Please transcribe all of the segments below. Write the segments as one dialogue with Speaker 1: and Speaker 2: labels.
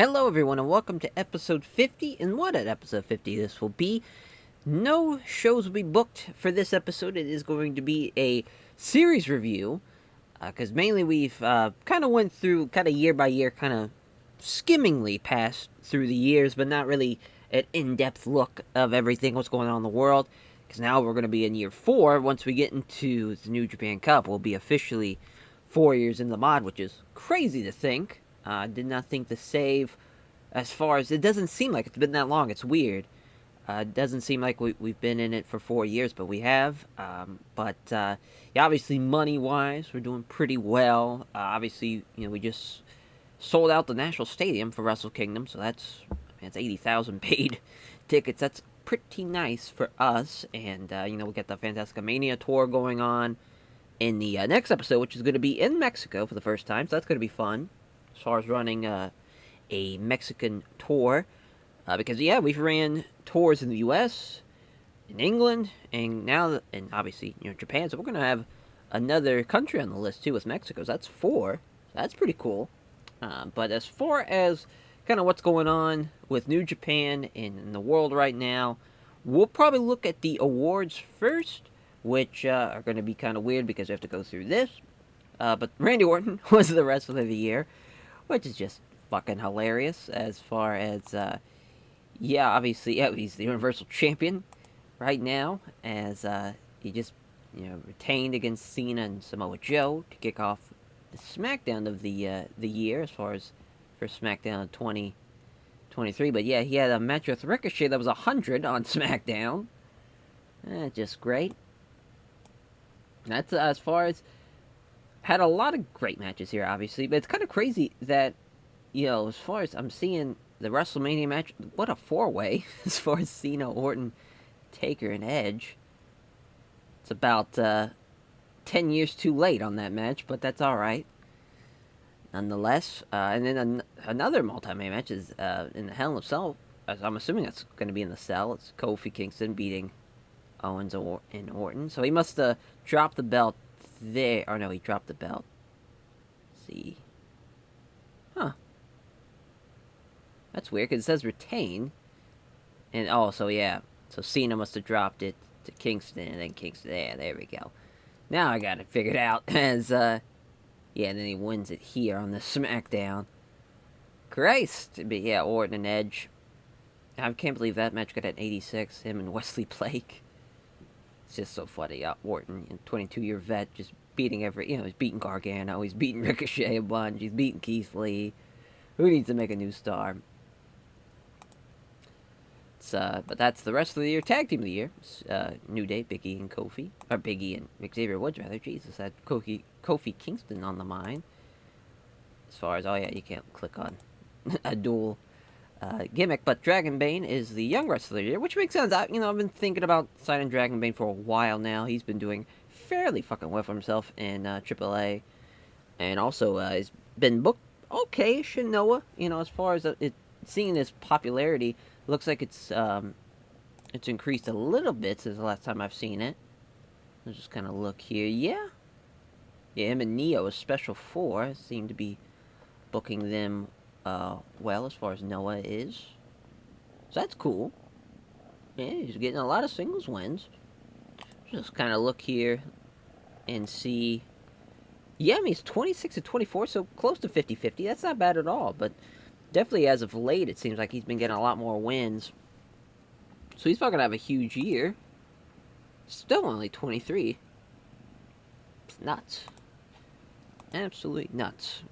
Speaker 1: Hello, everyone, and welcome to episode 50. And what at episode 50 this will be? No shows will be booked for this episode. It is going to be a series review, because mainly we've kind of went through, kind of year by year, kind of skimmingly passed through the years, but not really an in-depth look of everything, what's going on in the world. Because now we're going to be in year 4. Once we get into the New Japan Cup, we'll be officially 4 years in the mod, which is crazy to think. Did not think to save as far as it doesn't seem like it's been that long. It's weird. It doesn't seem like we've been in it for 4 years, but we have. But yeah, obviously money wise, we're doing pretty well. Obviously, we just sold out the National Stadium for Wrestle Kingdom, so that's 80,000 paid tickets. That's pretty nice for us. And we got the Fantastica Mania tour going on in the next episode, which is going to be in Mexico for the first time. So that's going to be fun as far as running a Mexican tour. Because, yeah, we've ran tours in the U.S., in England, and now, and obviously, Japan. So we're going to have another country on the list, too, with Mexico. So that's 4. That's pretty cool. But as far as kind of what's going on with New Japan and in the world right now, we'll probably look at the awards first, which are going to be kind of weird because we have to go through this. But Randy Orton was the wrestler of the year, which is just fucking hilarious as far as, yeah, obviously, yeah, he's the Universal Champion right now, as he just, retained against Cena and Samoa Joe to kick off the SmackDown of the year, as far as for SmackDown 2023. But yeah, he had a match with Ricochet that was 100 on SmackDown. Just great. That's as far as had a lot of great matches here, obviously, but it's kind of crazy that as far as I'm seeing the WrestleMania match, what a 4-way as far as Cena, Orton, Taker, and Edge. It's about 10 years too late on that match, but that's all right. Nonetheless, and then another multi-man match is in the Hell in a Cell. I'm assuming that's going to be in the Cell. It's Kofi Kingston beating Owens and Orton. So he must have dropped the belt there. Or no, he dropped the belt. Let's see. Huh. That's weird, because it says retain. And, so yeah. So Cena must have dropped it to Kingston, and then Kingston, yeah, there we go. Now I got it figured out, as, yeah, and then he wins it here on the SmackDown. Christ! But yeah, Orton and Edge. I can't believe that match got at 86, him and Wesley Blake. It's just so funny. Orton, 22-year vet, just beating he's beating Gargano, he's beating Ricochet a bunch, he's beating Keith Lee. Who needs to make a new star? But that's the rest of the year. Tag Team of the year. New Day, Big E and Kofi. Or Big E and Xavier Woods, rather. Jesus, I had Kofi Kingston on the mind. As far as, oh yeah, you can't click on a dual gimmick. But Dragon Bane is the young wrestler of the year, which makes sense. I've been thinking about signing Dragon Bane for a while now. He's been doing fairly fucking well for himself in AAA. And also, he's been booked okay-ish in Noah. As far as seeing his popularity, looks like it's increased a little bit since the last time I've seen it. Let's just kind of look here. Yeah, him and Neo, a Special 4, seem to be booking them well as far as Noah is. So that's cool. Yeah, he's getting a lot of singles wins. Just kind of look here and see. Yeah, he's 26-24, so close to 50-50. That's not bad at all, but definitely as of late, it seems like he's been getting a lot more wins. So he's not going to have a huge year. Still only 23. It's nuts. Absolutely nuts.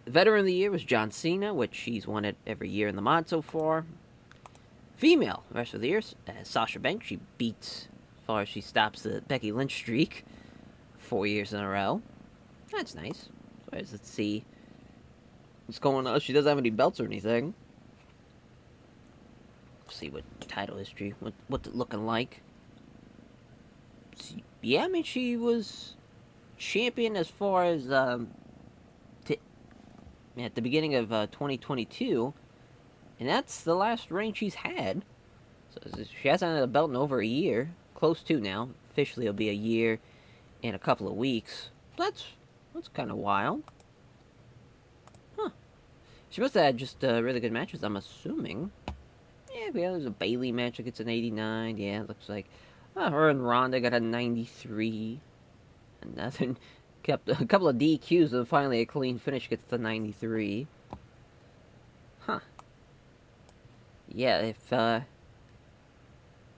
Speaker 1: The Veteran of the Year was John Cena, which he's won it every year in the mod so far. Female Wrestler of the Year, Sasha Banks. She beats, as far as she stops the Becky Lynch streak, 4 years in a row. That's nice. So let's see what's going on. She doesn't have any belts or anything. Let's see what title history, what's it looking like. Yeah, she was champion as far as at the beginning of 2022, and that's the last reign she's had. So she hasn't had a belt in over a year, close to now. Officially, it'll be a year in a couple of weeks. That's kind of wild. Huh. She must have had just really good matches, I'm assuming. Yeah, there's a Bailey match that gets an 89. Yeah, it looks like her and Ronda got a 93. And nothing. Kept a couple of DQs, and finally a clean finish gets to 93. Huh. Yeah, if yeah,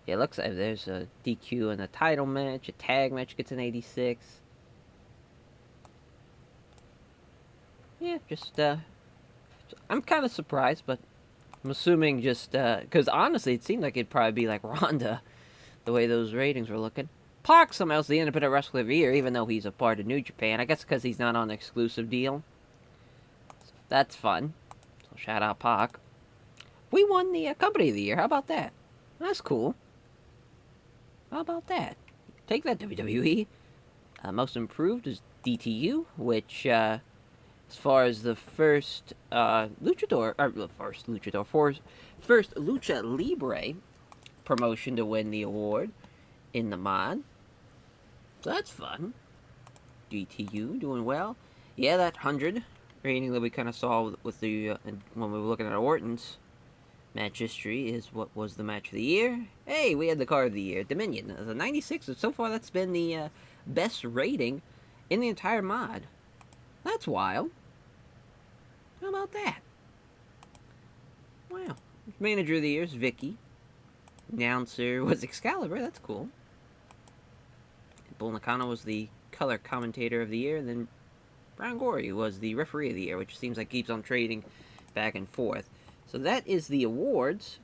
Speaker 1: it looks like there's a DQ in a title match, a tag match gets an 86. Yeah, just I'm kind of surprised, but I'm assuming just because honestly, it seemed like it'd probably be like Ronda, the way those ratings were looking. Pac somehow's the independent wrestler of the year, even though he's a part of New Japan. I guess because he's not on an exclusive deal. That's fun. So shout out Pac. We won the company of the year. How about that? That's cool. How about that? Take that, WWE. Most improved is DTU, which, as far as the first luchador, or the first luchador, first lucha libre promotion to win the award in the mod. So that's fun. DTU doing well. Yeah, that 100 rating that we kind of saw with the when we were looking at Orton's match history is what was the match of the year. Hey, we had the card of the year, Dominion, the 96. So far, that's been the best rating in the entire mod. That's wild. How about that? Wow. Manager of the year is Vicky. Announcer was Excalibur. That's cool. Bull Nakano was the color commentator of the year, and then Brian Gorey was the referee of the year, which seems like keeps on trading back and forth. So that is the awards.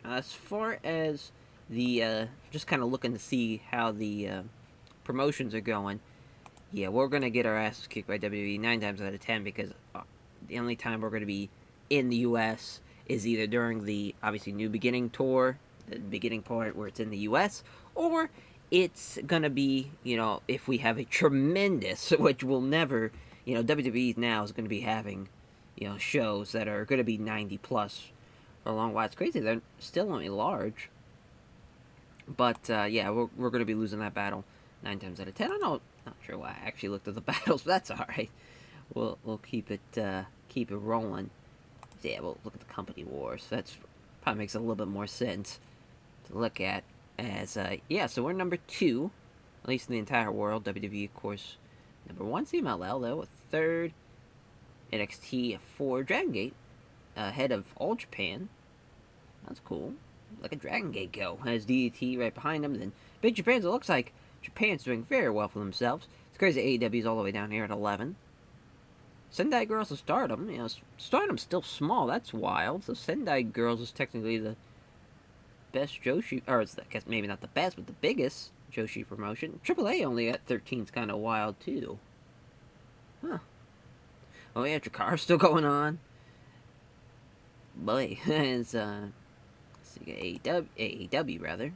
Speaker 1: As far as the just kind of looking to see how the promotions are going. Yeah, we're gonna get our asses kicked by WWE 9 times out of 10 because the only time we're gonna be in the U.S. is either during the obviously New Beginning tour, the beginning part where it's in the U.S., or it's gonna be, if we have a tremendous, which will never, WWE now is gonna be having, shows that are gonna be 90 plus for a long while. It's crazy. They're still only large. But, yeah, we're gonna be losing that battle 9 times out of 10. Not sure why I actually looked at the battles, but that's alright. We'll keep it rolling. Yeah, we'll look at the company wars. That's probably makes a little bit more sense to look at. As yeah, so we're number 2, at least in the entire world. WWE, of course, number 1. CMLL though, a 3rd. NXT, a 4. Dragon Gate, ahead of All Japan. That's cool. Look at Dragon Gate go. Has DDT right behind them. Then Big Japan. So it looks like Japan's doing very well for themselves. It's crazy. AEW's all the way down here at 11. Sendai Girls of Stardom. Stardom's still small. That's wild. So Sendai Girls is technically the best Joshi, or it's I guess maybe not the best, but the biggest Joshi promotion. AAA only at 13 is kind of wild too. Huh. Oh yeah, Drakkara's still going on. Boy, it's let's see, AEW rather.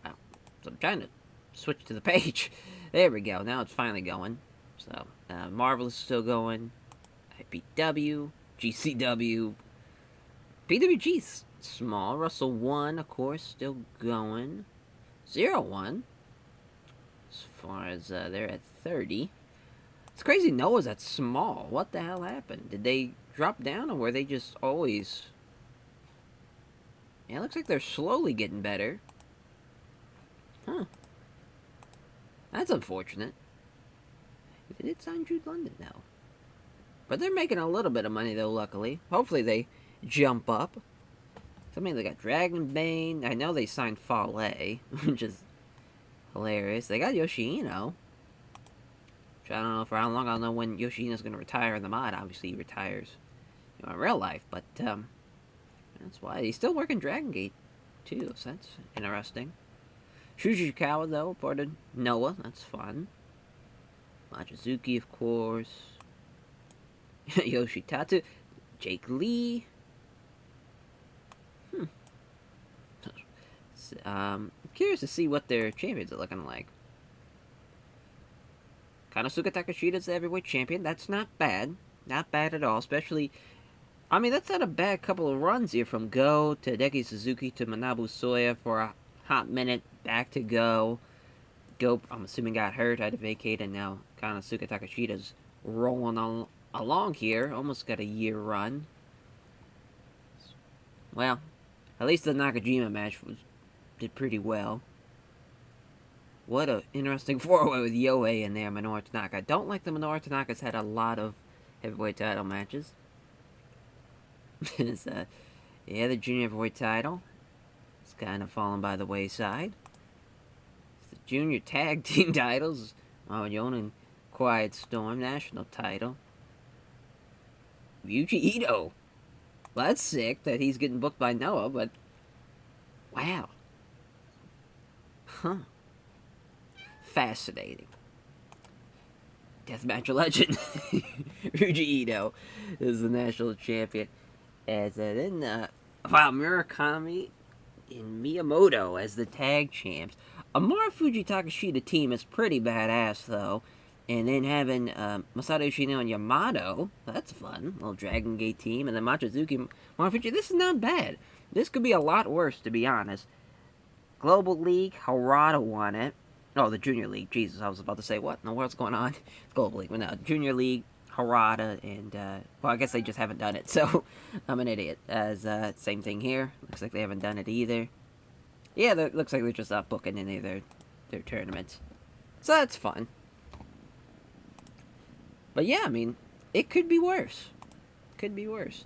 Speaker 1: Wow. So I'm trying to switch to the page. There we go. Now it's finally going. So Marvel is still going. IPW, GCW, PWG's small. Russell 1, of course, still going. 0-1. As far as they're at 30. It's crazy Noah's that small. What the hell happened? Did they drop down or were they just always... Yeah, it looks like they're slowly getting better. Huh. That's unfortunate. They did sign Jude London, though. But they're making a little bit of money, though, luckily. Hopefully they jump up. I mean, they got Dragon Bane. I know they signed Fale, which is hilarious. They got Yoshino. Which I don't know for how long. I don't know when Yoshino's going to retire in the mod. Obviously, he retires in real life. But that's why. He's still working Dragon Gate, too. So that's interesting. Shuji Kawa, though, part of Noah. That's fun. Machizuki, of course. Yoshitatu. Jake Lee. I'm curious to see what their champions are looking like. Konosuke Takashida's the heavyweight champion. That's not bad. Not bad at all. Especially, I mean, that's not a bad couple of runs here. From Go to Hideki Suzuki to Manabu Soya for a hot minute. Back to Go. Go, I'm assuming, got hurt, had to vacate, and now Konosuke Takashida's rolling along here. Almost got a year run. Well, at least the Nakajima match did pretty well. What a interesting four-way with Yohei and there, Minoru Tanaka. I don't like the Minoru Tanaka's had a lot of heavyweight title matches. Yeah, the junior heavyweight title. It's kind of fallen by the wayside. It's the junior tag team titles. Yon and Quiet Storm national title. Yuji Ito. Well, that's sick that he's getting booked by Noah, but wow. Huh. Fascinating. Deathmatch legend. Yuji Ito is the national champion. As then, wow, Murakami and Miyamoto as the tag champs. A Marufuji Takashita team is pretty badass, though. And then having Masato Yoshino and Yamato, that's fun. Little Dragon Gate team. And then Machizuki Marufuji, this is not bad. This could be a lot worse, to be honest. Global League, Harada won it. Oh, the Junior League. Jesus, I was about to say, what in the world's going on? Global League. But no, Junior League, Harada, and, well, I guess they just haven't done it, so I'm an idiot. As, same thing here. Looks like they haven't done it either. Yeah, looks like they're just not booking any of their tournaments. So that's fun. But yeah, I mean, it could be worse. Could be worse.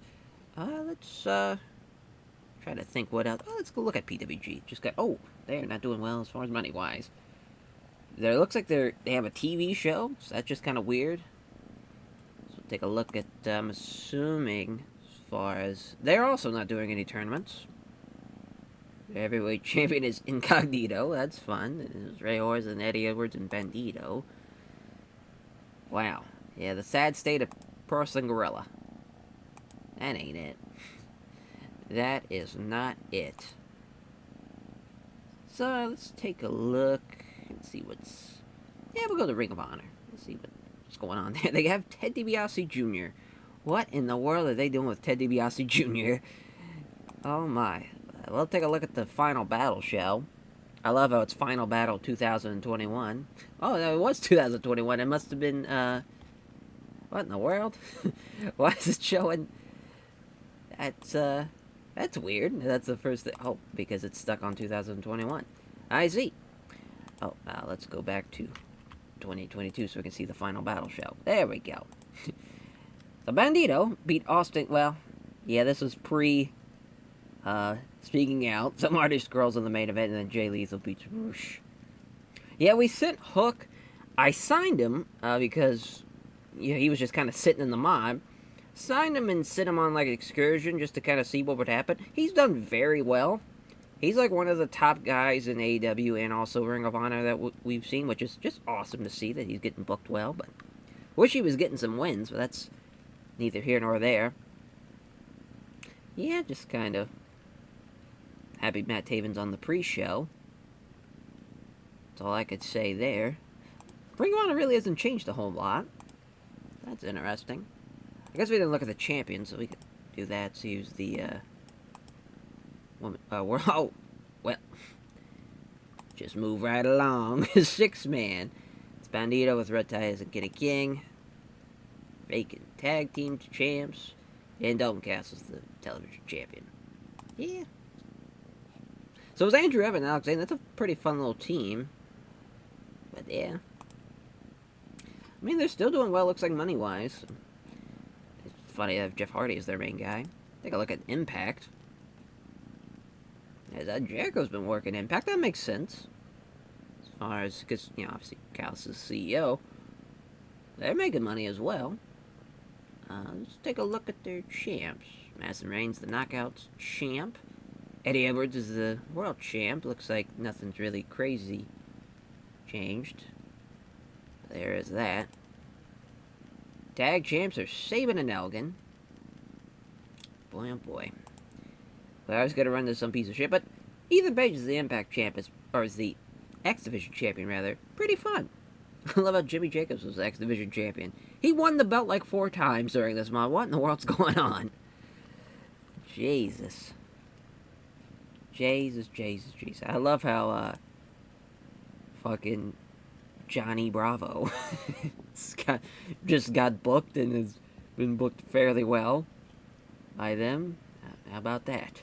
Speaker 1: Let's, try to think what else. Oh, let's go look at PWG. Just got, oh, they're not doing well as far as money-wise. There looks like they have a TV show, so that's just kind of weird. So take a look at, I'm assuming, as far as, they're also not doing any tournaments. The heavyweight champion is Incognito, that's fun. It was Ray Horse and Eddie Edwards and Bandito. Wow. Yeah, the sad state of Pro Wrestling Gorilla. That ain't it. That is not it. So, let's take a look and see what's... Yeah, we'll go to Ring of Honor. Let's see what's going on there. They have Ted DiBiase Jr. What in the world are they doing with Ted DiBiase Jr.? Oh my. We'll take a look at the Final Battle show. I love how it's Final Battle 2021. Oh, no, it was 2021. It must have been, what in the world? Why is it showing... That's weird. That's the first thing. Oh, because it's stuck on 2021. I see. Oh, let's go back to 2022 so we can see the Final Battle show. There we go. So Bandito beat Austin. Well, yeah, this was pre speaking out. Some artist girls in the main event, and then Jay Lethal beats Roosh. Yeah, we sent Hook. I signed him because he was just kind of sitting in the mob. Signed him and sent him on like an excursion just to kind of see what would happen. He's done very well. He's like one of the top guys in AEW and also Ring of Honor that we've seen, which is just awesome to see that he's getting booked well. But wish he was getting some wins, but that's neither here nor there. Yeah, just kind of happy Matt Taven's on the pre-show. That's all I could say there. Ring of Honor really hasn't changed a whole lot. That's interesting. I guess we didn't look at the champion, so we could do that. So use the, oh, well, just move right along. 6-man. It's Bandito with Red Ties and Kenny King. Vacant tag team champs. And Dalton Castle's the television champion. Yeah. So it was Andrew Evans and Alex Zane. That's a pretty fun little team. But yeah. I mean, they're still doing well, looks like, money-wise. It's funny to have Jeff Hardy as their main guy. Take a look at Impact. As Jericho's been working Impact, that makes sense. As far as, because, you know, obviously, Callis is CEO. They're making money as well. Let's take a look at their champs. Madison Reigns, the Knockouts champ. Eddie Edwards is the world champ. Looks like nothing's really crazy changed. There is that. Tag champs are Sabin and Elgin. Boy, oh boy. Well, I was going to run to some piece of shit, but Ethan Page is the Impact champ, or is the X Division champion, rather. Pretty fun. I love how Jimmy Jacobs was the X Division champion. He won the belt like 4 times during this month. What in the world's going on? Jesus. Jesus. I love how, fucking Johnny Bravo just got booked and is been booked fairly well by them. How about that?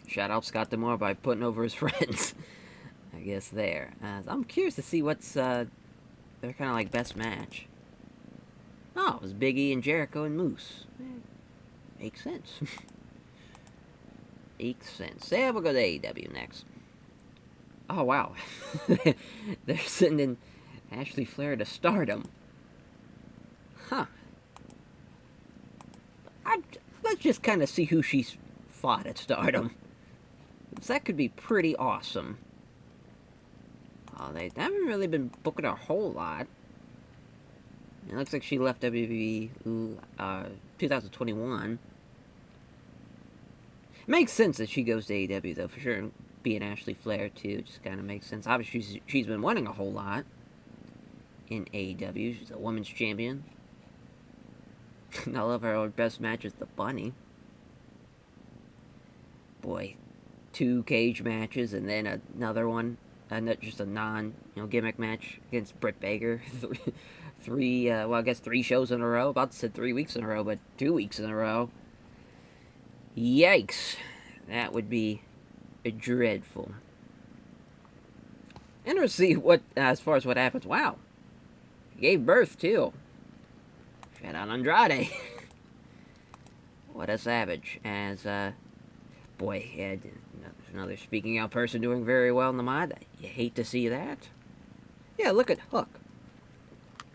Speaker 1: Shout out Scott D'Amore by putting over his friends. I guess there. I'm curious to see what's their kind of like best match. Oh, it was Big E and Jericho and Moose. Makes sense. Makes sense. Yeah, we'll go to AEW next. Oh, wow. They're sending Ashley Flair to Stardom. Huh. Let's just kind of see who she's fought at Stardom. That could be pretty awesome. Oh, they haven't really been booking a whole lot. It looks like she left WWE 2021. Makes sense that she goes to AEW, though, for sure. Being Ashley Flair, too, just kind of makes sense. Obviously, she's been winning a whole lot in AEW. She's a women's champion. I love her best match is the Bunny. Boy, 2 cage matches and then another one. Not just a gimmick match against Britt Baker. Three, I guess 3 shows in a row. About to say 3 weeks in a row, but 2 weeks in a row. Yikes. That would be dreadful. Interesting to see what, as far as what happens. Wow. Gave birth, too. Shout out Andrade. What a savage. As, boy, yeah, another speaking out person doing very well in the mod. You hate to see that. Yeah, look at Hook.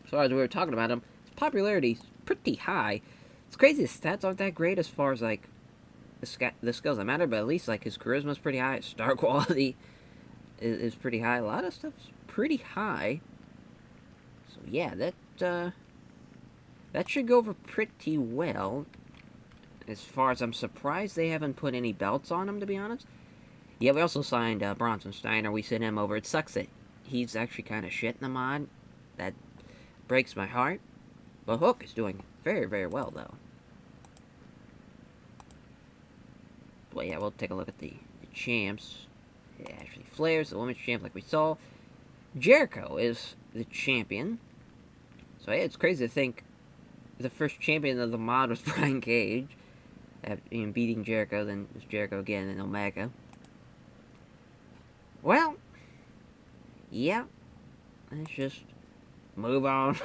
Speaker 1: As far as we were talking about him, his popularity's pretty high. It's crazy, his stats aren't that great as far as, like, the skills that matter, but at least, like, his charisma's pretty high, his star quality is pretty high. A lot of stuff's pretty high. So, yeah, that should go over pretty well. As far as I'm surprised they haven't put any belts on him, to be honest. Yeah, we also signed Bronson Steiner. We sent him over. It sucks that he's actually kind of shit in the mod. That breaks my heart. But Hook is doing very, very well, though. Well, yeah, we'll take a look at the champs. Yeah, Ashley Flair's the women's champ, like we saw. Jericho is the champion. So, yeah, it's crazy to think the first champion of the mod was Brian Cage. After beating Jericho, then it was Jericho again and Omega. Well, yeah, let's just move on,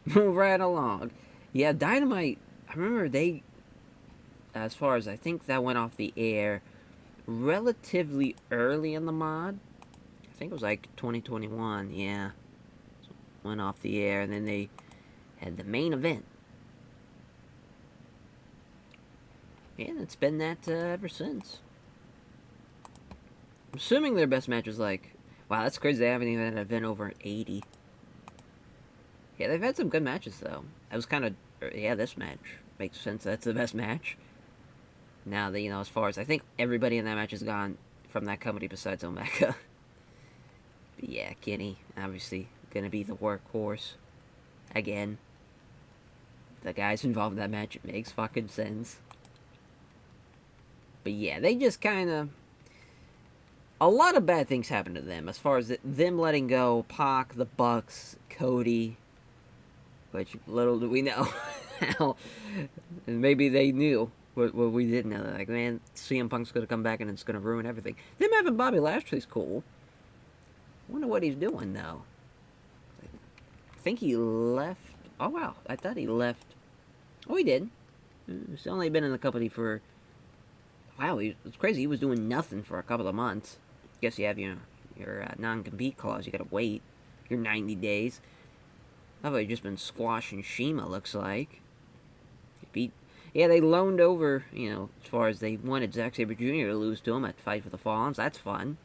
Speaker 1: move right along. Yeah, Dynamite, I remember they, as far as I think that went off the air relatively early in the mod. I think it was like 2021, yeah. Went off the air, and then they had the main event. And it's been that ever since. I'm assuming their best match was like... Wow, that's crazy. They haven't even had an event over 80. Yeah, they've had some good matches, though. It was kind of... Yeah, this match makes sense. That's the best match. Now that, as far as... I think everybody in that match is gone from that company besides Omega. But yeah, Kenny, obviously, gonna be the workhorse. Again. The guys involved in that match, it makes fucking sense. But yeah, they just kind of... A lot of bad things happened to them, as far as them letting go Pac, the Bucks, Cody, which little do we know how, and maybe they knew what we didn't know. Like, man, CM Punk's going to come back and it's going to ruin everything. Them having Bobby Lashley's cool. I wonder what he's doing, though. I think he left... Oh, wow, I thought he left... Oh, he did. He's only been in the company for... Wow, it's crazy. He was doing nothing for a couple of months. Guess you have your non-compete clause. You gotta wait your 90 days. I've already just been squashing Shima, looks like. Yeah, they loaned over, as far as they wanted Zack Sabre Jr. to lose to him at Fight for the Fallen. That's fun.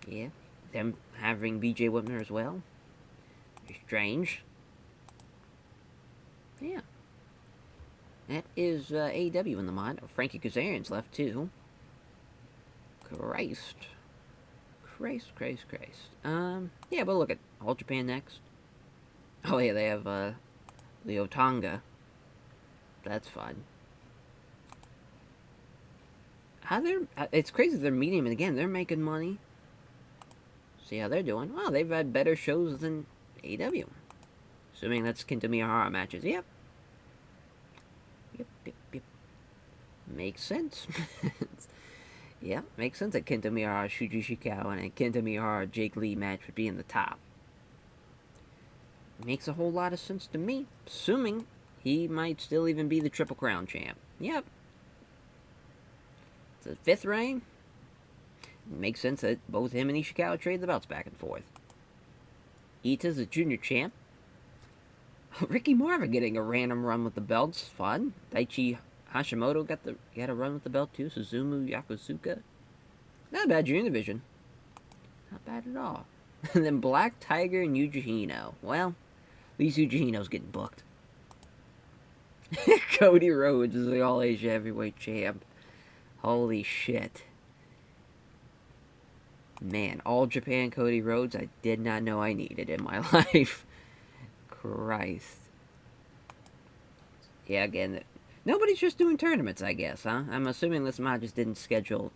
Speaker 1: Yeah, them having BJ Whitmer as well. Strange. Yeah. That is AEW in the mod. Frankie Kazarian's left, too. Christ. Yeah, but look at All Japan next. Oh, yeah, they have, the Otanga. That's fun. It's crazy they're meeting him again. They're making money. See how they're doing. Wow, they've had better shows than AEW. Assuming that's Kenta Miyahara matches. Yep. Yep. Makes sense. Yeah, makes sense that Kenta Miyahara, Shuji Ishikawa, and a Kenta Miyahara Jake Lee match would be in the top. Makes a whole lot of sense to me, assuming he might still even be the Triple Crown champ. Yep. It's the 5th reign. It makes sense that both him and Ishikawa trade the belts back and forth. Ita's the junior champ. Ricky Marvin getting a random run with the belts. Fun. Daichi Hashimoto got a run with the belt too. Suzumu Yokosuka. Not a bad junior division. Not bad at all. And then Black Tiger and Yuji Hino. Well, at least Yuji Hino's getting booked. Cody Rhodes is the All Asia Heavyweight Champ. Holy shit. Man, All Japan Cody Rhodes, I did not know I needed in my life. Christ. Yeah, again, nobody's just doing tournaments, I guess, huh? I'm assuming this mod just didn't schedule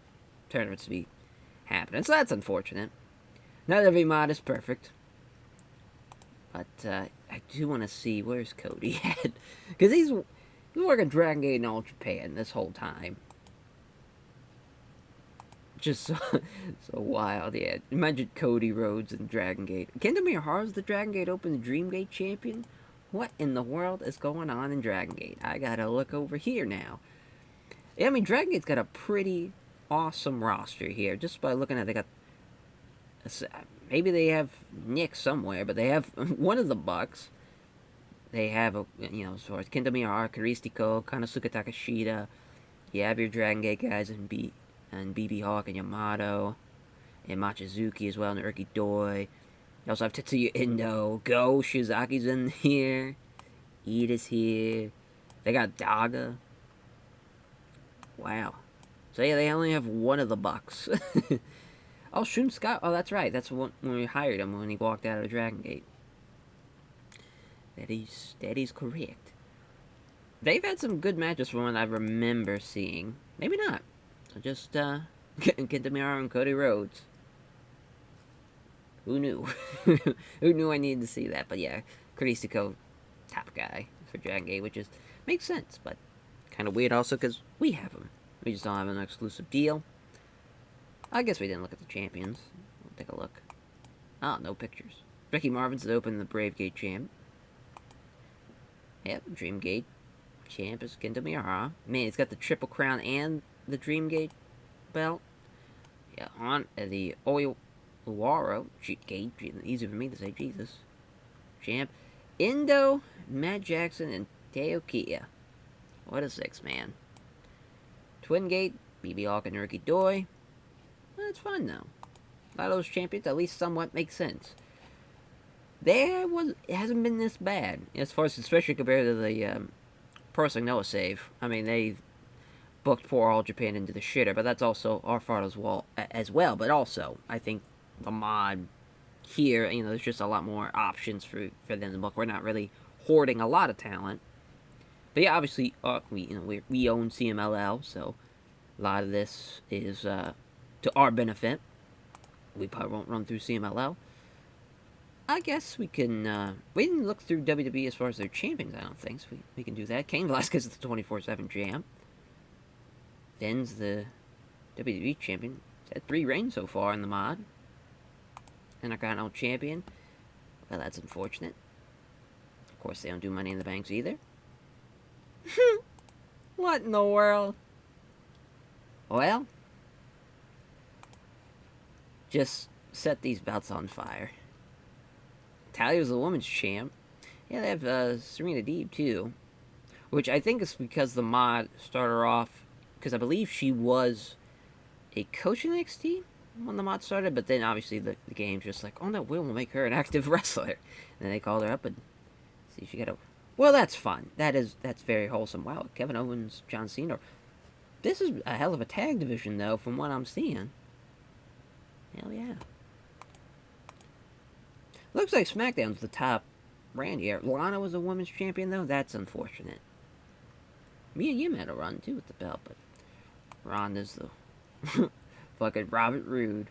Speaker 1: tournaments to be happening, so that's unfortunate. Not every mod is perfect. But, I do want to see, where's Cody at? Because he's working Dragon Gate and All Japan this whole time. Just so wild, yeah. Imagine Cody Rhodes and Dragon Gate. Kenta Miyahara's the Dragon Gate Open Dream Gate champion? What in the world is going on in Dragon Gate? I gotta look over here now. Yeah, I mean, Dragon Gate's got a pretty awesome roster here. Just by looking at it, they got... Maybe they have Nick somewhere, but they have one of the Bucks. They have, as far as Kenta Miyahara, Karistiko, Konosuke Takashita. You have your Dragon Gate guys and BB Hawk and Yamato, and Machizuki as well, and Urki Doi. You also have Tetsuya Endo. Go Shizaki's in here. Iida's here. They got Daga. Wow. So yeah, they only have one of the Bucks. Oh, Shun Scott. Oh, that's right. That's when we hired him when he walked out of Dragon Gate. That is correct. They've had some good matches from what I remember seeing. Maybe not. So just, Kenta Miyahara and Cody Rhodes. Who knew? Who knew I needed to see that? But yeah, Karistiko, top guy for Dragon Gate, which makes sense, but kind of weird also because we have him. We just don't have an exclusive deal. I guess we didn't look at the champions. We'll take a look. Oh, no pictures. Ricky Marvin's the Open, the Brave Gate champ. Yep, Dream Gate champ is Kenta Miyahara. Man, it's got the Triple Crown and the Dream Gate belt. Yeah, on the Uwaro Gate. Easy for me to say, Jesus. Champ. Endo, Matt Jackson, and Teokia. What a 6-man. Twin Gate, BB Hawk and Urki Doi. That's fun, though. A lot of those champions at least somewhat make sense. It hasn't been this bad, as far as, especially compared to the Pro Noah save. I mean, they booked poor All Japan into the shitter, but that's also our fault as well. But also, I think the mod here, there's just a lot more options for them to book. We're not really hoarding a lot of talent. But yeah, obviously, we own CMLL, so a lot of this is to our benefit. We probably won't run through CMLL. I guess we can, we didn't look through WWE as far as their champions, I don't think, so we can do that. Cain Velasquez is the 24/7 champ. Finn's the WWE champion. He's had 3 reigns so far in the mod. Intercontinental champion. Well, that's unfortunate. Of course, they don't do Money in the Banks either. What in the world? Well, just set these belts on fire. Talia's the women's champ. Yeah, they have Serena Deeb too, which I think is because the mod started her off, because I believe she was a coach in NXT when the mod started, but then obviously the game's just like, oh no, we'll make her an active wrestler. And then they called her up and see if she got a... Well, that's fun. That's very wholesome. Wow, Kevin Owens, John Cena. This is a hell of a tag division, though, from what I'm seeing. Hell yeah. Looks like SmackDown's the top brand here. Lana was a women's champion, though. That's unfortunate. Mia Yim had a run, too, with the belt, but Ronda's the fucking Robert Roode.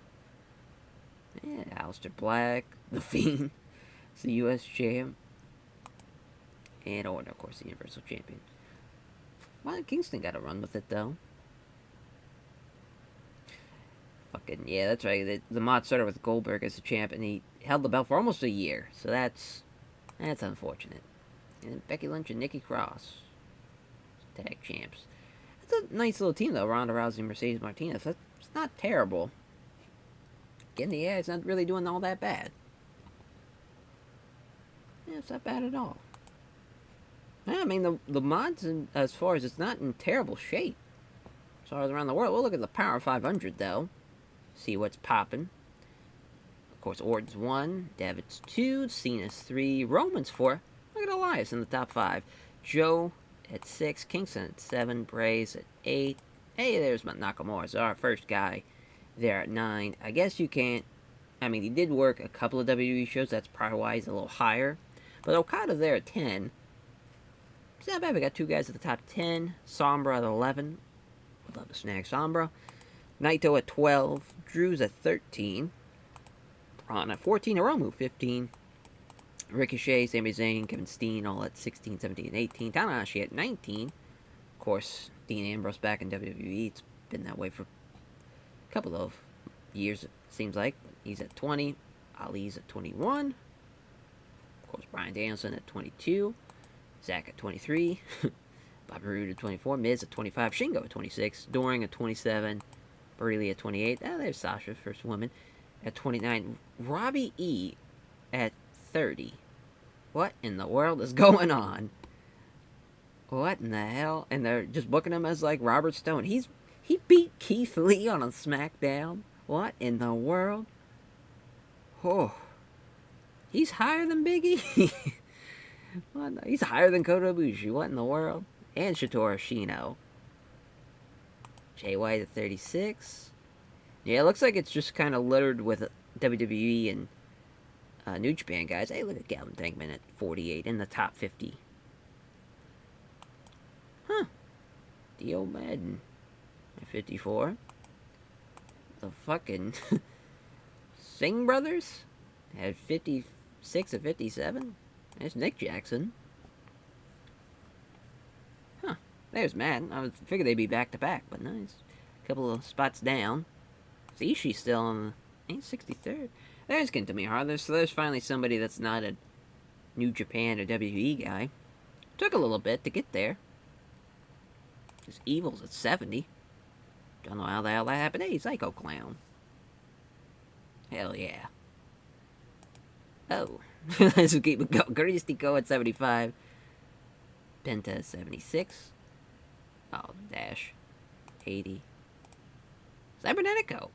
Speaker 1: Yeah, Aleister Black, The Fiend. It's the U.S. champ. And Orton, of course, the Universal Champion. Well, Kingston got to run with it, though. Fucking, yeah, that's right. The mod started with Goldberg as the champ, and he held the belt for almost a year. So that's unfortunate. And Becky Lynch and Nikki Cross, tag champs. That's a nice little team, though. Ronda Rousey, Mercedes Martinez. That's not terrible. Again, yeah, it's not really doing all that bad. Yeah, it's not bad at all. Yeah, I mean, the mods, as far as it's not in terrible shape. As far as around the world, we'll look at the Power 500, though. See what's popping. Of course, Orton's 1, David's 2, Cena's 3, Roman's 4. Look at Elias in the top 5. Joe at 6, Kingston at 7, Braze at 8. Hey, there's Nakamura, so our first guy there at 9. I guess you can't... I mean, he did work a couple of WWE shows. That's probably why he's a little higher. But Okada's there at 10. It's not bad. We got 2 guys at the top 10. Sombra at 11. Would love to snag Sombra. Naito at 12. Drew's at 13. Braun at 14. Hiromu 15. Ricochet, Sami Zayn, Kevin Steen all at 16, 17, and 18. Tanahashi at 19. Of course, Dean Ambrose back in WWE. It's been that way for a couple of years, it seems like. But he's at 20. Ali's at 21. Of course, Bryan Danielson at 22. Zack at 23. Bobby Roode at 24. Miz at 25. Shingo at 26. Doring at 27. Bareilles at 28. Oh, there's Sasha, first woman, at 29. Robbie E at 30. What in the world is going on? What in the hell? And they're just booking him as like Robert Stone. He beat Keith Lee on a SmackDown. What in the world? Oh, he's higher than Big E. What? He's higher than Kota Ibushi. What in the world? And Satoru Shino. Jay White at 36. Yeah, it looks like it's just kind of littered with WWE and New Japan guys. Hey, look at Calvin Tankman at 48 in the top 50. Huh. Dio Madden at 54. The fucking Singh brothers at 56 at 57. There's Nick Jackson. Huh. There's Matt. I figured they'd be back to back, but nice. A couple of spots down. Ishii's still on the 63rd. There's Kenta Miyahara. So there's finally somebody that's not a New Japan or WWE guy. Took a little bit to get there. Because Evil's at 70. Don't know how the hell that happened. Hey, Psycho Clown. Hell yeah. Oh. Let's keep it going. Caristico at 75. Penta at 76. Oh, Dash. 80. Cybernetico.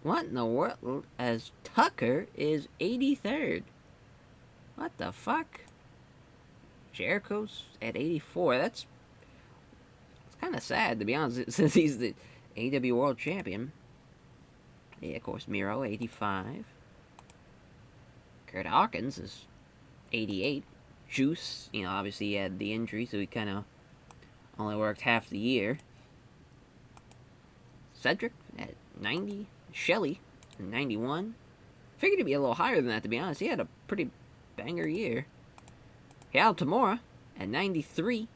Speaker 1: What in the world? As Tucker is 83rd. What the fuck? Jericho's at 84. It's kind of sad, to be honest, since he's the AEW World Champion. Yeah, of course, Miro, 85. Kurt Hawkins is 88. Juice, obviously he had the injury, so he kind of only worked half the year. Cedric at 90. Shelley at 91. Figured he'd be a little higher than that, to be honest. He had a pretty banger year. Cal Tamora at 93.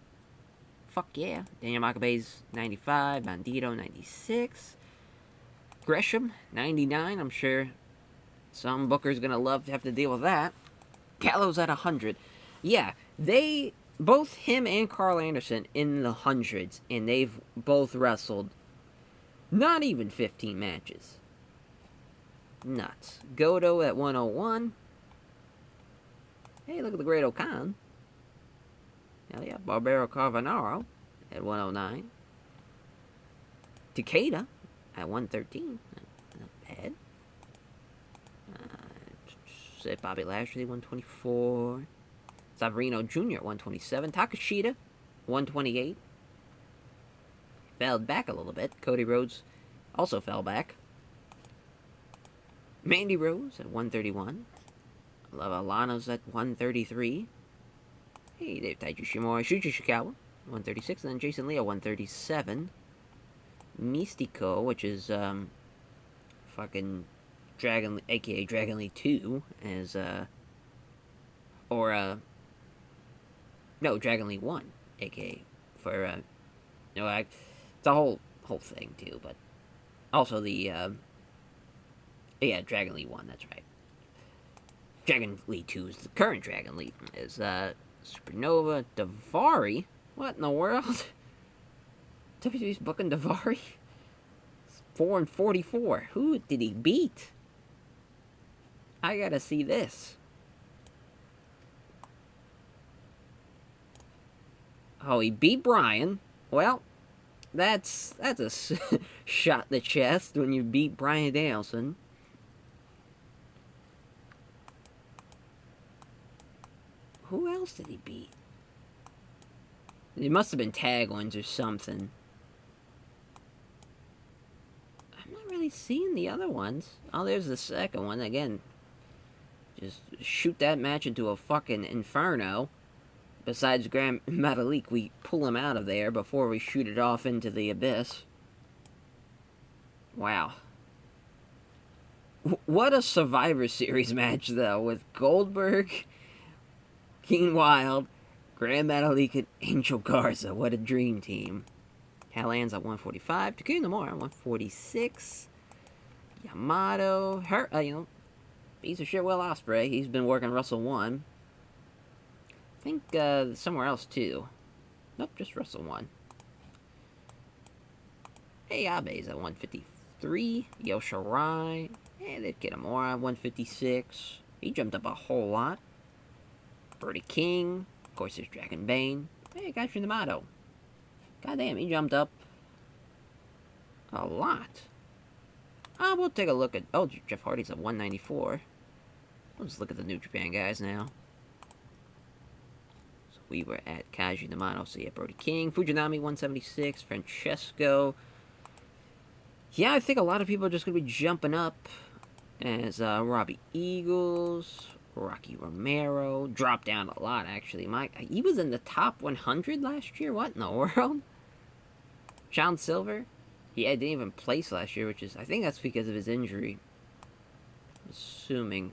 Speaker 1: Fuck yeah. Daniel Makabe's 95. Bandito 96. Gresham 99. I'm sure some booker's gonna love to have to deal with that. Gallows at 100. Yeah, both him and Carl Anderson in the hundreds, and they've both wrestled not even 15 matches. Nuts. Goto at 101. Hey, look at the Great Okan. Hell yeah. Barbaro Carvanaro at 109. Takeda at 113. Not bad. Bobby Lashley, 124. Savarino Jr. at 127. Takashita, 128. Fell back a little bit. Cody Rhodes also fell back. Mandy Rose at 131. Love Alano's at 133. Hey, Dave Taiji Shimura. Shuji Shikawa, 136. And then Jason Lee at 137. Mystico, which is, fucking Dragon, aka Dragon Lee 2, as, or, No, Dragon League 1, aka for no, it's a whole thing too. But also the yeah, Dragon League 1. That's right. Dragon League 2 is the current Dragon League. Is Supernova Davari? What in the world? WWE's booking Davari? 4-44. Who did he beat? I gotta see this. Oh, he beat Brian. Well, that's a shot in the chest when you beat Brian Danielson. Who else did he beat? It must have been tag ones or something. I'm not really seeing the other ones. Oh, there's the second one. Again, just shoot that match into a fucking inferno. Besides Grand Metalik, we pull him out of there before we shoot it off into the abyss. Wow. What a Survivor Series match, though, with Goldberg, King Wild, Grand Metalik, and Angel Garza. What a dream team. Callahan's at 145. Takuya Nomura at 146. Yamato, piece of shit Will Ospreay. He's been working Russell 1. I think somewhere else too. Nope, just Russell 1. Hey, Abe's at 153. Yoshirai. Hey, they'd get Amora at 156. He jumped up a whole lot. Brody King. Of course, there's Dragon Bane. Hey, Gaijin Yamato. Goddamn, he jumped up a lot. We'll take a look at... Oh, Jeff Hardy's at 194. Let's look at the New Japan guys now. So we were at Kaiji Yamato. So yeah, Brody King. Fujinami, 176. Francesco. Yeah, I think a lot of people are just going to be jumping up. As Robbie Eagles. Rocky Romero. Dropped down a lot, actually. He was in the top 100 last year? What in the world? John Silver? Yeah, didn't even place last year, which is... I think that's because of his injury. Assuming.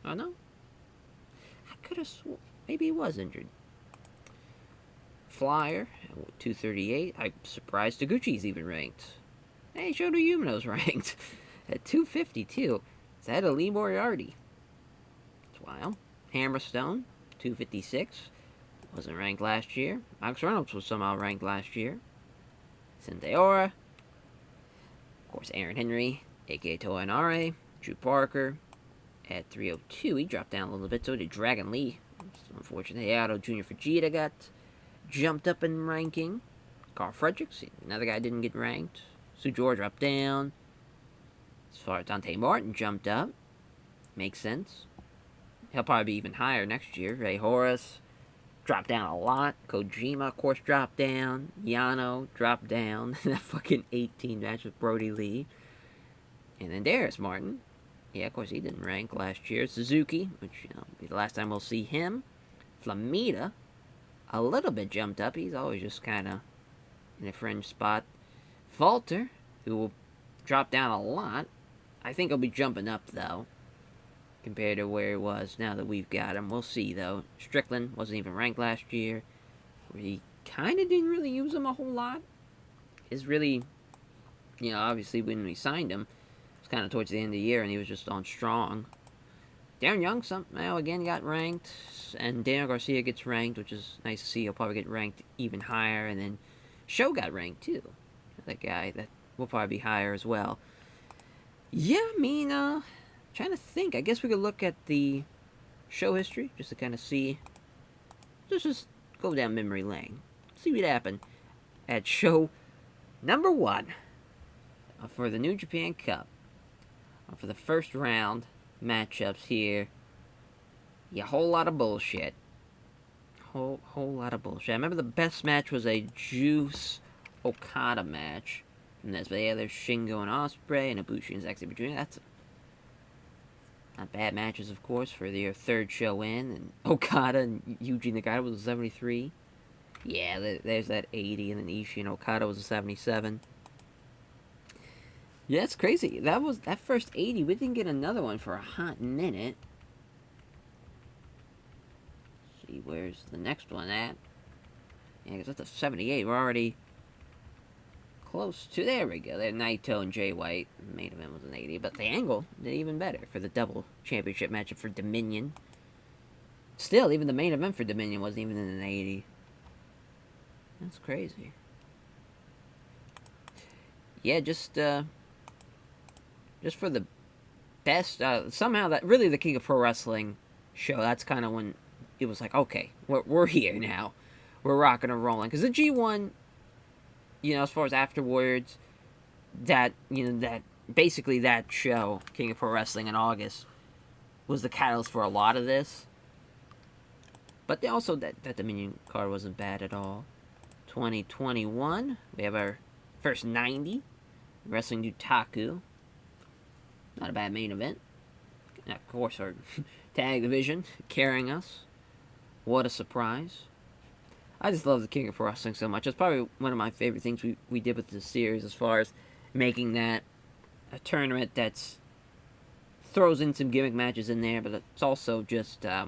Speaker 1: Oh, no? I could have sworn... Maybe he was injured. Flyer, 238. I'm surprised Taguchi's even ranked. Hey, Shota Umino's ranked. At 252. Is that a Lee Moriarty? It's wild. Hammerstone, 256. Wasn't ranked last year. Max Reynolds was somehow ranked last year. Sendeora. Of course, Aaron Henry, a.k.a. Toa Inare. Drew Parker. At 302, he dropped down a little bit. So did Dragon Lee. Unfortunately, Hayato Jr. Fujita got jumped up in ranking. Carl Fredericks, another guy didn't get ranked. Sujor dropped down. As far as Dante Martin jumped up. Makes sense. He'll probably be even higher next year. Ray Horace dropped down a lot. Kojima, of course, dropped down. Yano dropped down. That fucking 18 match with Brody Lee. And then Darius Martin. Yeah, of course, he didn't rank last year. Suzuki, which, will be the last time we'll see him. Flamita, a little bit jumped up. He's always just kind of in a fringe spot. Falter, who will drop down a lot. I think he'll be jumping up, though, compared to where he was now that we've got him. We'll see, though. Strickland wasn't even ranked last year. We kind of didn't really use him a whole lot. Is really, obviously when we signed him, it was kind of towards the end of the year, and he was just on strong. Darren Young somehow again got ranked, and Daniel Garcia gets ranked, which is nice to see. He'll probably get ranked even higher, and then Show got ranked, too. That guy, that will probably be higher as well. Yeah, I mean, trying to think. I guess we could look at the show history, just to kind of see. Just go down memory lane. See what happened at show number 1 for the New Japan Cup. For the first round matchups here. Yeah, whole lot of bullshit. Whole lot of bullshit. I remember the best match was a Juice Okada match. And that's, but yeah, there's Shingo and Ospreay and Ibushi and Zack Sabre Jr. That's not bad matches, of course, for their third show in. And Okada and Yuji Nagata was a 73. Yeah, there's that 80, and then Ishii and Okada was a 77. Yeah, it's crazy. That first 80. We didn't get another one for a hot minute. see, where's the next one at? Yeah, because that's a 78. We're already close to, there we go. There, Naito and Jay White. The main event was an 80, but the angle did even better for the double championship matchup for Dominion. Still, even the main event for Dominion wasn't even in an 80. That's crazy. Yeah, just for the best, somehow that, really the King of Pro Wrestling show, that's kind of when it was like, okay, we're here now. We're rocking and rolling. Because the G1, as far as afterwards, that basically that show, King of Pro Wrestling in August, was the catalyst for a lot of this. But also, that Dominion card wasn't bad at all. 2021, we have our first 90, Wrestling Utaku. Not a bad main event. And of course, our tag division carrying us. What a surprise. I just love the King of Pro Wrestling so much. It's probably one of my favorite things we did with this series, as far as making that a tournament that's throws in some gimmick matches in there, but it's also just, I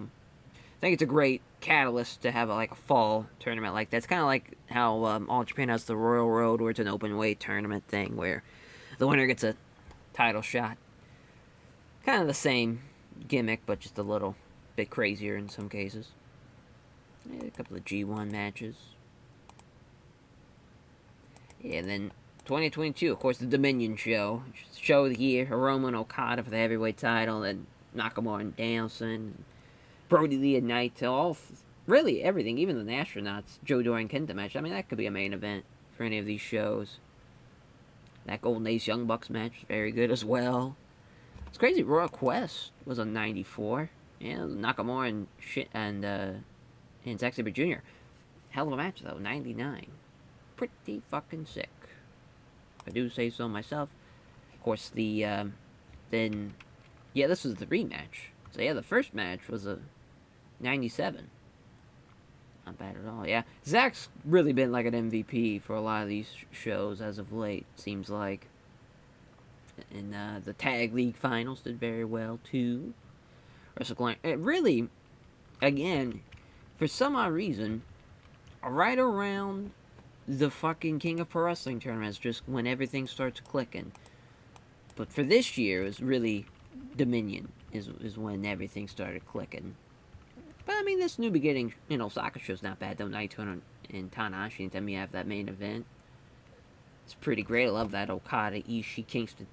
Speaker 1: think it's a great catalyst to have a fall tournament like that. It's kind of like how All Japan has the Royal Road, where it's an open weight tournament thing, where the winner gets a title shot. Kind of the same gimmick, but just a little bit crazier in some cases. Yeah, a couple of G1 matches. Yeah, and then 2022, of course, the Dominion show. Show of the year, Hiromu and Okada for the heavyweight title, and Nakamura and Danielson, Brody Lee and Naito, really everything, even the Astronauts, Joe Dorian Kenta match. I mean, that could be a main event for any of these shows. That Golden Ace Young Bucks match is very good as well. It's crazy, Royal Quest was on 94. Yeah, Nakamura and Zack Sabre Jr. Hell of a match, though, 99. Pretty fucking sick, if I do say so myself. Of course, this was the rematch. So yeah, the first match was a 97. Not bad at all, yeah. Zach's really been like an MVP for a lot of these shows as of late, seems like. And the Tag League Finals did very well, too. Really, again, for some odd reason, right around the fucking King of Pro Wrestling tournaments, just when everything starts clicking. But for this year, it was really Dominion is when everything started clicking. But I mean, this New Beginning, Osaka show's not bad though. Naito and Tanahashi, anytime you have that main event, it's pretty great. I love that Okada, Ishii, Kingston,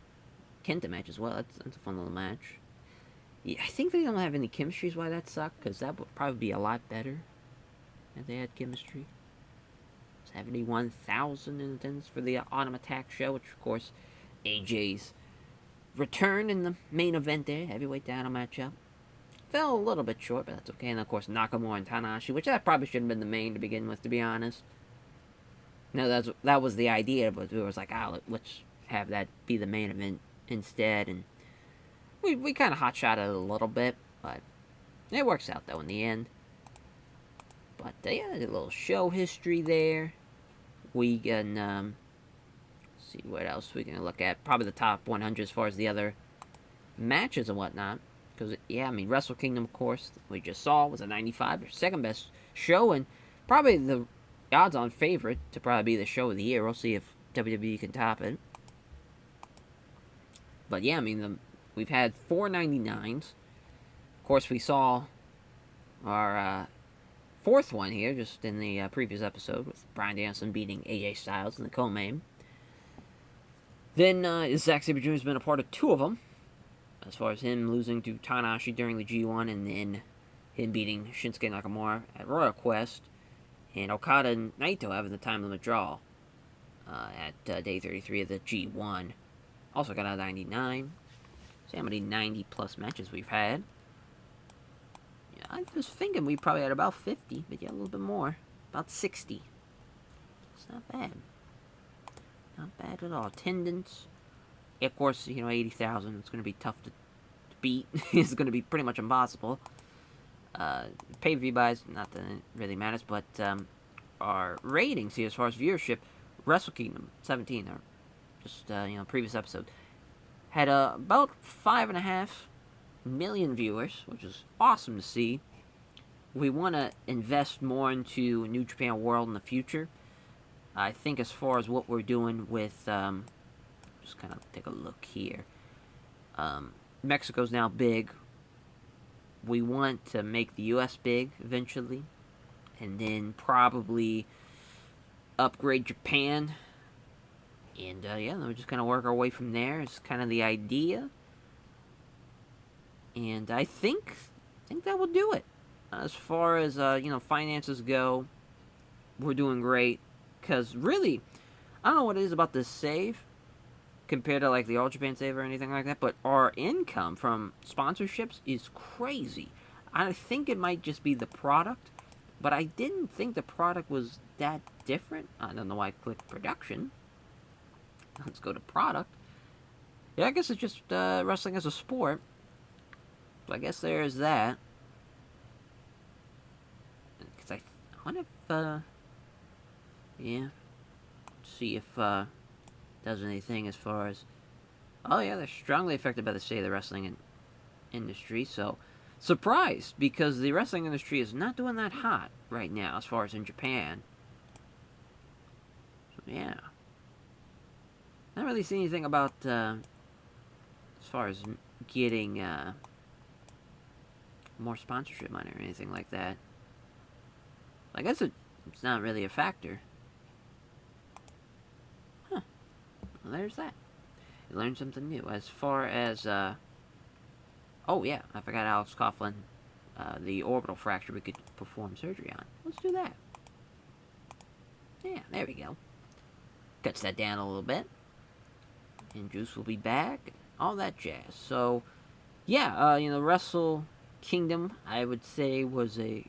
Speaker 1: Kenta match as well. That's a fun little match. Yeah, I think they don't have any chemistry, is why that sucked, because that would probably be a lot better if they had chemistry. 71,000 in attendance for the Autumn Attack show, which of course AJ's return in the main event there, heavyweight title matchup. Fell a little bit short, but that's okay. And of course Nakamura and Tanahashi, which that probably shouldn't have been the main to begin with, to be honest. No, that was the idea, but it was like, let's have that be the main event instead. And we kind of hotshot it a little bit, but it works out though in the end. But yeah, a little show history there. We can see what else we can look at. Probably the top 100 as far as the other matches and whatnot. Because, yeah, I mean, Wrestle Kingdom, of course, we just saw, was a 95, their second best show, and probably the odds-on favorite to probably be the show of the year. We'll see if WWE can top it. But, yeah, I mean, we've had 4 99s. Of course, we saw our fourth one here, just in the previous episode, with Bryan Danielson beating AJ Styles in the co-main. Then Zack Sabre Jr. has been a part of 2 of them, as far as him losing to Tanahashi during the G1, and then him beating Shinsuke Nakamura at Royal Quest, and Okada and Naito having the time limit draw at day 33 of the G1. Also got a 99. See how many 90-plus matches we've had. Yeah, I was thinking we probably had about 50, but yeah, a little bit more. About 60. It's not bad. Not bad at all. Attendance. Yeah, of course, 80,000. It's going to be tough to beat. It's going to be pretty much impossible. Pay-per-view buys, not that it really matters, but our ratings here as far as viewership, Wrestle Kingdom 17, or just previous episode, had about 5.5 million viewers, which is awesome to see. we want to invest more into New Japan World in the future. I think as far as what we're doing with, just kind of take a look here. Mexico's now big. We want to make the U.S. big eventually, and then probably upgrade Japan. And yeah, then we're just gonna work our way from there. It's kind of the idea, and I think that will do it. As far as finances go, we're doing great. Cause really, I don't know what it is about this save compared to like the All Japan save or anything like that, but our income from sponsorships is crazy. I think it might just be the product, but I didn't think the product was that different. I don't know why I clicked production. Let's go to product. Yeah, I guess it's just wrestling as a sport. So I guess there's that. Because I wonder if, yeah. See if does anything as far as. Oh yeah, they're strongly affected by the state of the wrestling industry. So surprised because the wrestling industry is not doing that hot right now as far as in Japan. So yeah, I don't really see anything about as far as getting more sponsorship money or anything like that. I guess it's not really a factor. Huh. Well, there's that. You learned something new. As far as, oh yeah, I forgot Alex Coughlin, the orbital fracture we could perform surgery on. Let's do that. Yeah, there we go. Cuts that down a little bit. And Juice will be back. All that jazz. So, yeah, Wrestle Kingdom, I would say, was a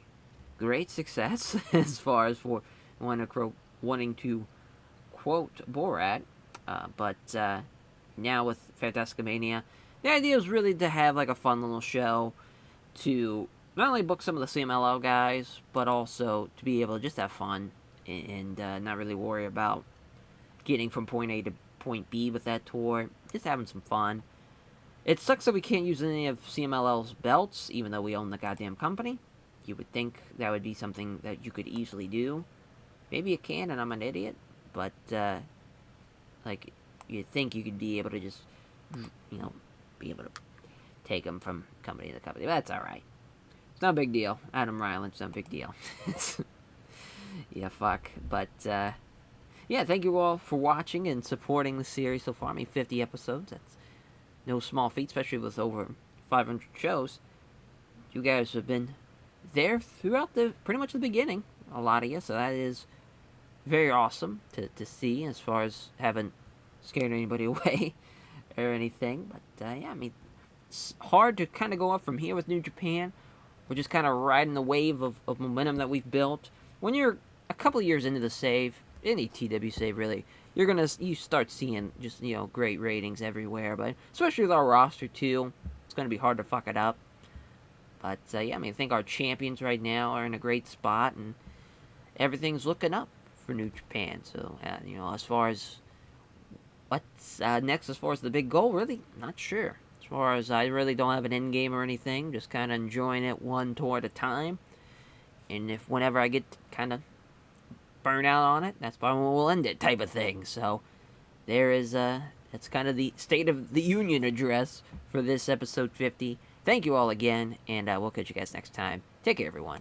Speaker 1: great success as far as for wanting to quote Borat. But now with Fantastica Mania, the idea is really to have like a fun little show to not only book some of the CMLL guys, but also to be able to just have fun and not really worry about getting from point A to point B with that tour. Just having some fun. It sucks that we can't use any of CMLL's belts, even though we own the goddamn company. You would think that would be something that you could easily do. Maybe you can, and I'm an idiot. But, like, you'd think you could be able to just, be able to take them from company to company. But that's alright. It's not a big deal. Adam Ryland's not a big deal. Yeah, fuck. But, yeah, thank you all for watching and supporting the series so far. I mean, 50 episodes. That's no small feat, especially with over 500 shows. You guys have been there throughout pretty much the beginning. A lot of you, so that is very awesome to see as far as haven't scared anybody away or anything. But, yeah, I mean, it's hard to kind of go up from here with New Japan. We're just kind of riding the wave of momentum that we've built. When you're a couple of years into the save, any TEW save really, you start seeing just, great ratings everywhere. But especially with our roster too, it's gonna be hard to fuck it up. But yeah, I mean, I think our champions right now are in a great spot, and everything's looking up for New Japan. So as far as what's next, as far as the big goal, really not sure. As far as I really don't have an end game or anything, just kind of enjoying it one tour at a time. And if whenever I get kind of burn out on it, that's probably when we'll end it, type of thing. So there is that's kind of the State of the Union address for this episode 50. Thank you all again, and we'll catch you guys next time. Take care, everyone.